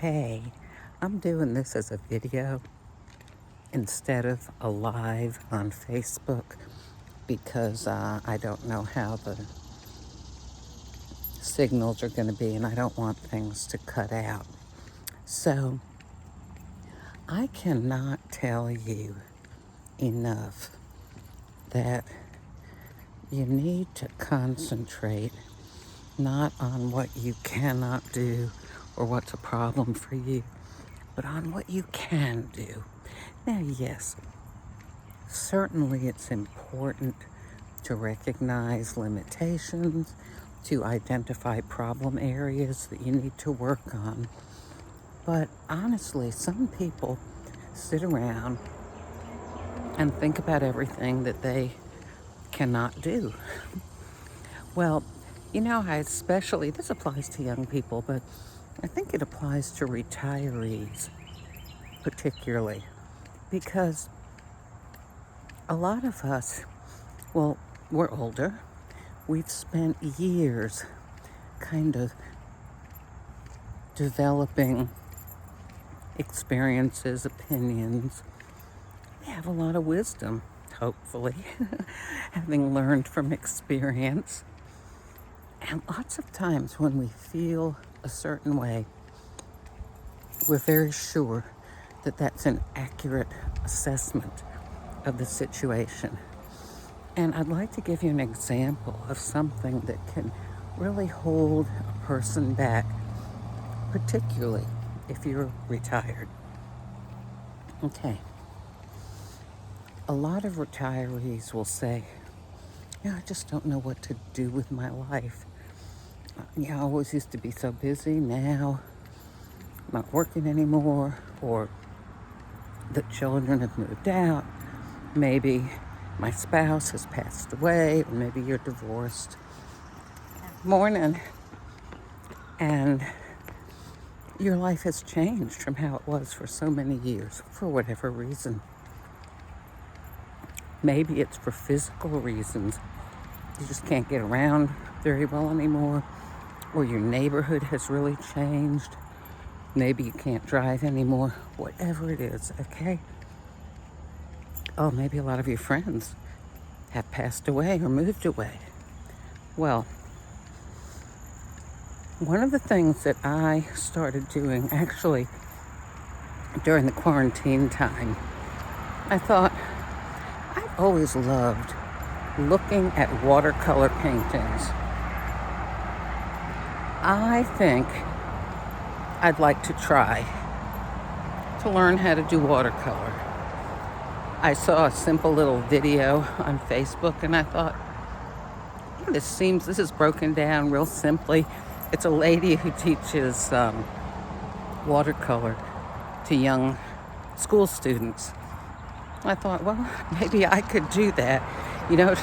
hey, I'm doing this as a video instead of a live on Facebook because I don't know how the signals are going to be and I don't want things to cut out. So I cannot tell you enough that you need to concentrate not on what you cannot do or what's a problem for you, but on what you can do. Now, yes, certainly it's important to recognize limitations, to identify problem areas that you need to work on. But honestly, some people sit around and think about everything that they cannot do. Well, I especially, this applies to young people, but I think it applies to retirees particularly because a lot of us, well, we're older. We've spent years kind of developing experiences, opinions. We have a lot of wisdom, hopefully, having learned from experience. And lots of times when we feel a certain way, we're very sure that that's an accurate assessment of the situation. And I'd like to give you an example of something that can really hold a person back, particularly if you're retired. Okay. A lot of retirees will say, I just don't know what to do with my life. I always used to be so busy. Now I'm not working anymore, or the children have moved out. Maybe my spouse has passed away, or maybe you're divorced. Morning. And your life has changed from how it was for so many years, for whatever reason. Maybe it's for physical reasons. You just can't get around very well anymore, or your neighborhood has really changed. Maybe you can't drive anymore. Whatever it is, okay? Oh, maybe a lot of your friends have passed away or moved away. Well, one of the things that I started doing actually during the quarantine time, I thought I've always loved looking at watercolor paintings. I think I'd like to try to learn how to do watercolor. I saw a simple little video on Facebook and I thought, this is broken down real simply. It's a lady who teaches watercolor to young school students. I thought, well, maybe I could do that.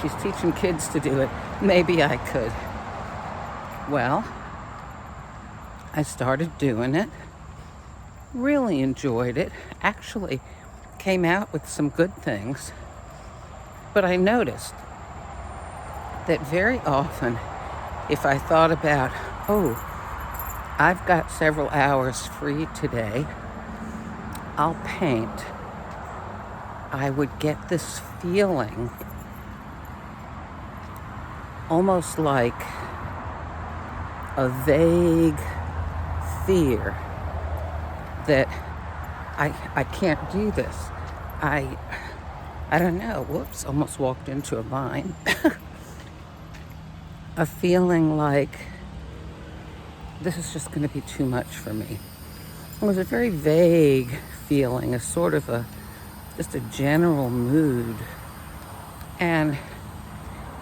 She's teaching kids to do it. Maybe I could. Well, I started doing it. Really enjoyed it. Actually came out with some good things. But I noticed that very often, if I thought about, I've got several hours free today, I'll paint, I would get this feeling almost like a vague fear that I can't do this. I don't know. Whoops, almost walked into a vine. A feeling like this is just going to be too much for me. It was a very vague feeling, a sort of just a general mood. And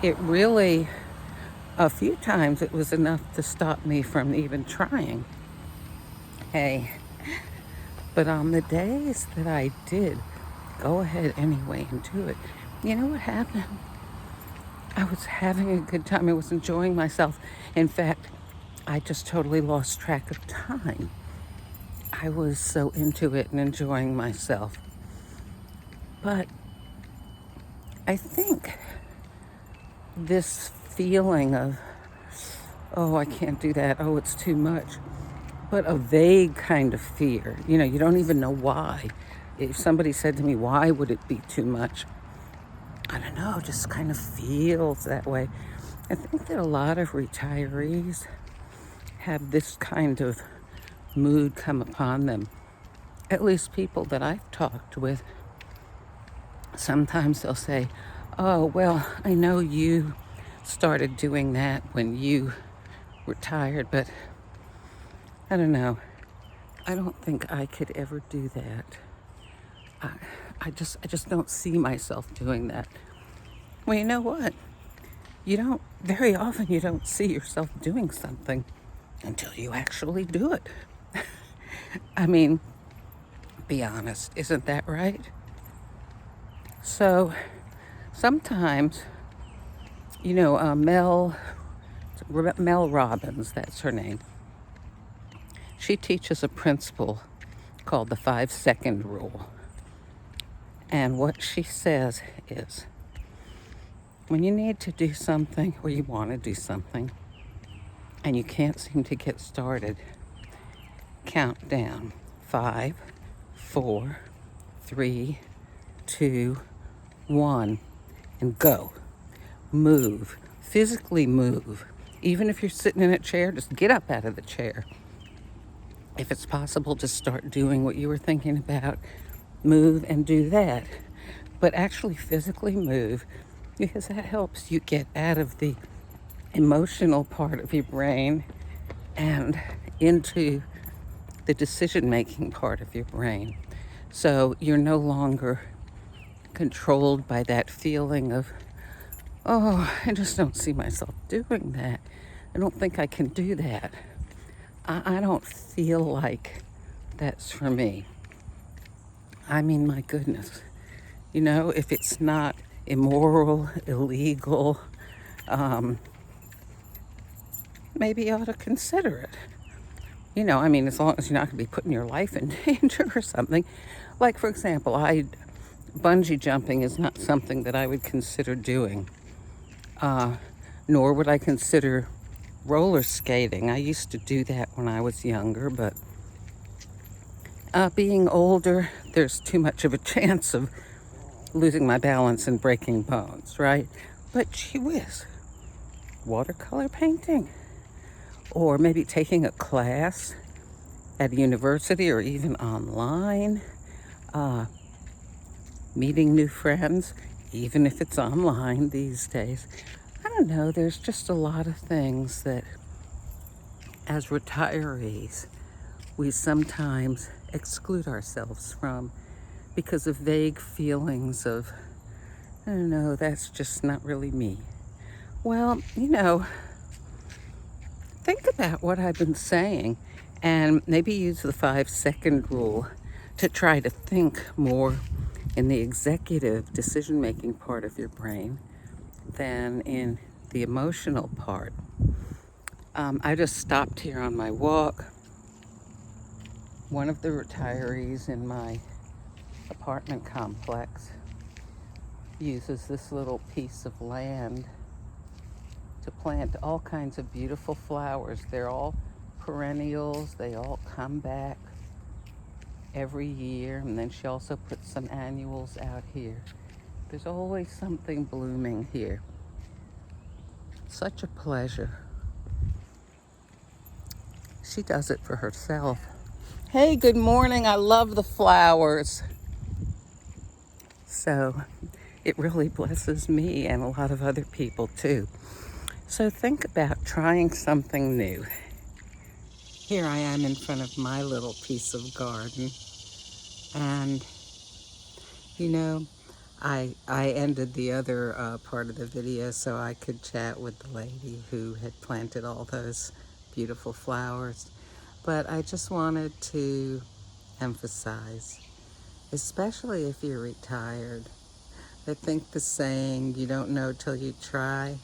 it really, a few times, it was enough to stop me from even trying. Hey, but on the days that I did go ahead anyway and do it, you know what happened? I was having a good time. I was enjoying myself. In fact, I just totally lost track of time. I was so into it and enjoying myself. But I think this feeling of, I can't do that. Oh, it's too much. but a vague kind of fear. You know, you don't even know why. If somebody said to me, why would it be too much? I don't know, just kind of feels that way. I think that a lot of retirees have this kind of mood come upon them. At least people that I've talked with, sometimes they'll say, oh, well, I know you started doing that when you retired, but I don't know. I don't think I could ever do that. I just don't see myself doing that. Well, you know what? Very often you don't see yourself doing something until you actually do it. I mean, be honest, isn't that right? So sometimes, Mel Robbins, that's her name. She teaches a principle called the 5-second rule. And what she says is, when you need to do something or you want to do something and you can't seem to get started, count down 5, 4, 3, 2, 1, and go. Move. Physically move. Even if you're sitting in a chair, just get up out of the chair. If it's possible, just start doing what you were thinking about. Move and do that. But actually physically move, because that helps you get out of the emotional part of your brain and into the decision-making part of your brain. So you're no longer controlled by that feeling of, oh, I just don't see myself doing that. I don't think I can do that. I don't feel like that's for me. I mean, my goodness. If it's not immoral, illegal, maybe you ought to consider it. As long as you're not going to be putting your life in danger or something. Like, for example, bungee jumping is not something that I would consider doing. Nor would I consider roller skating. I used to do that when I was younger, but being older, there's too much of a chance of losing my balance and breaking bones, right? But gee whiz, watercolor painting, or maybe taking a class at a university or even online, meeting new friends, even if it's online these days. I don't know, there's just a lot of things that as retirees we sometimes exclude ourselves from because of vague feelings of, I don't know, that's just not really me. Well, think about what I've been saying and maybe use the 5-second rule to try to think more in the executive decision-making part of your brain than in the emotional part. I just stopped here on my walk. One of the retirees in my apartment complex uses this little piece of land to plant all kinds of beautiful flowers. They're all perennials. They all come back every year. And then she also puts some annuals out here. There's always something blooming here. Such a pleasure. She does it for herself. Hey, good morning. I love the flowers. So it really blesses me and a lot of other people too. So think about trying something new. Here I am in front of my little piece of garden. And, I ended the other part of the video so I could chat with the lady who had planted all those beautiful flowers. But I just wanted to emphasize, especially if you're retired, I think the saying, you don't know till you try,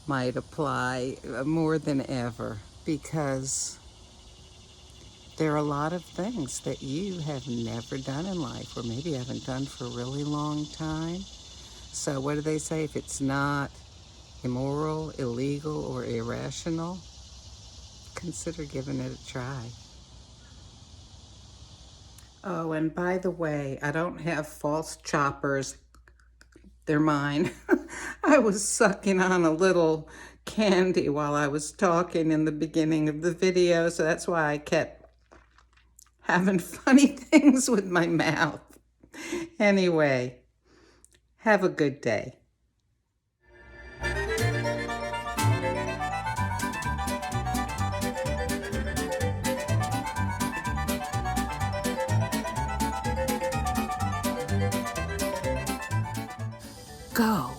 might apply more than ever, because there are a lot of things that you have never done in life, or maybe haven't done for a really long time. So what do they say? If it's not immoral, illegal, or irrational, consider giving it a try. Oh, and by the way, I don't have false choppers. They're mine. I was sucking on a little candy while I was talking in the beginning of the video, so that's why I kept having funny things with my mouth. Anyway, have a good day. Go.